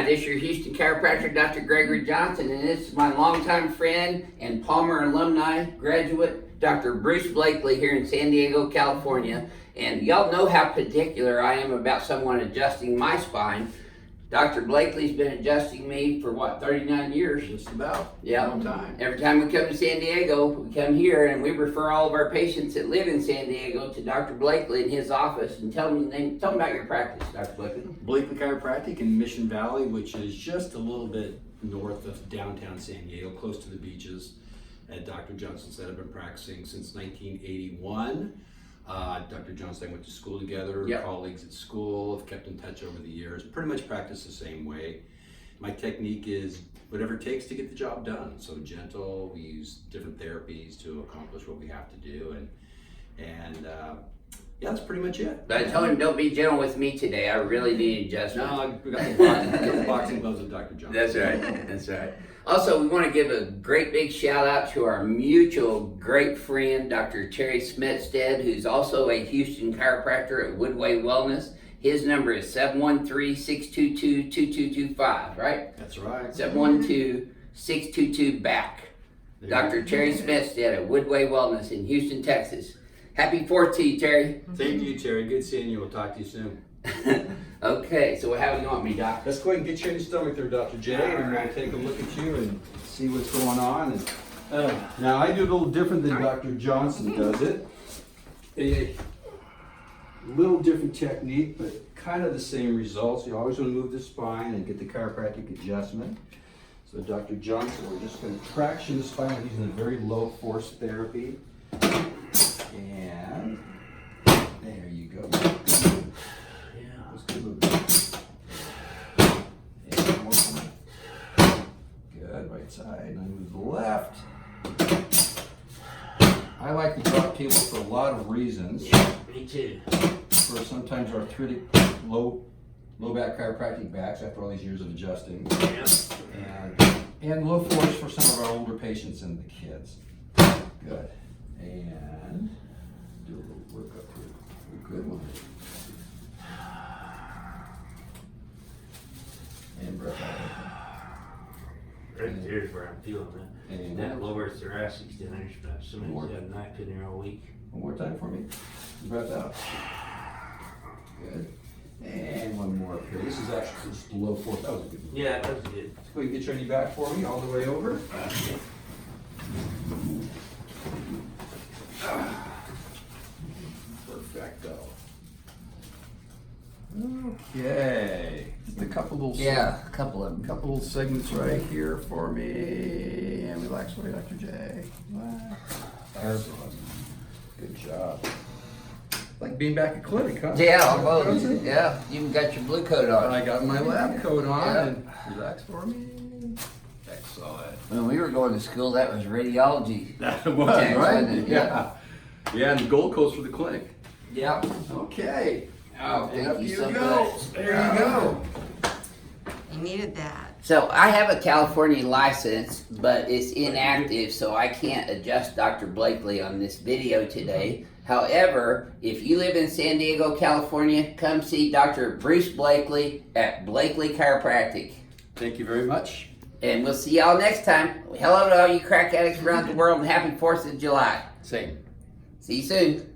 this is your Houston chiropractor, Dr. Gregory Johnson, and this is my longtime friend and Palmer alumni graduate, Dr. Bruce Blakely here in San Diego, California. And y'all know how particular I am about someone adjusting my spine. Dr. Blakely's been adjusting me for what, 39 years? Just about. Yeah. Long time. Every time we come to San Diego, we come here and we refer all of our patients that live in San Diego to Dr. Blakely in his office. And tell them about your practice, Dr. Blakely. Blakely Chiropractic in Mission Valley, which is just a little bit north of downtown San Diego, close to the beaches. At Dr. Johnson said I've been practicing since 1981. Dr. Johnson and I went to school together, Yep. Colleagues at school, have kept in touch over the years, pretty much practice the same way. My technique is whatever it takes to get the job done. So gentle, we use different therapies to accomplish what we have to do, and yeah, that's pretty much it. But I told him, don't be gentle with me today. I really need adjustment. No, we got the boxing gloves of Dr. Johnson. That's right. That's right. Also, we want to give a great big shout out to our mutual great friend, Dr. Terry Smetstead, who's also a Houston chiropractor at Woodway Wellness. His number is 713-622-2225, right? That's right. 712-622-BACK. Dr. Terry Smetstead at Woodway Wellness in Houston, Texas. Happy 4th to you, Terry. Same to you, Terry. Good seeing you. We'll talk to you soon. Okay, so how do you want me, Doc? Let's go ahead and get you in your stomach there, Dr. J, and we're going to take a look at you and see what's going on. And, now, I do it a little different than Dr. Johnson does it. A little different technique, but kind of the same results. You always want to move the spine and get the chiropractic adjustment. So Dr. Johnson, we're just going to traction the spine using a very low force therapy. And there you go. Yeah, let's give it a bit. And one more. Good, right side. And I move the left. I like the drop table for a lot of reasons. Yeah, me too. For sometimes arthritic, low back chiropractic backs after all these years of adjusting. Yeah. And low force for some of our older patients and the kids. Good. And do a little work up here. Good one. And breath out. Right there's where I'm feeling that. And That lower thoracic extender spot. Somebody's got a knife in there all week. one more time for me. Breath out. Good. And one more up here. This is actually just low force. That was a good one. Yeah, that was good. Let's go ahead and get your knee back for me all the way over. Perfecto. Okay. Just a couple little Yeah, a couple of them. couple segments right here for me. And relax away, Dr. J. Relax. Excellent. Good job. Like being back at clinic, huh? Yeah, almost. Yeah, you even got your blue coat on. I got my lab coat on Yeah. and relax for me. Excellent. When we were going to school, that was radiology. That was Thanks, right. wasn't it? Yeah. Yeah, and the Gold Coast for the clinic. Yeah. Okay. Oh, And thank up you you so go. much. There you go. You needed that. So I have a California license, but it's inactive, so I can't adjust Dr. Blakely on this video today. However, if you live in San Diego, California, come see Dr. Bruce Blakely at Blakely Chiropractic. Thank you very much. And we'll see y'all next time. Hello to all you crack addicts around the world and happy 4th of July. Same. See you soon.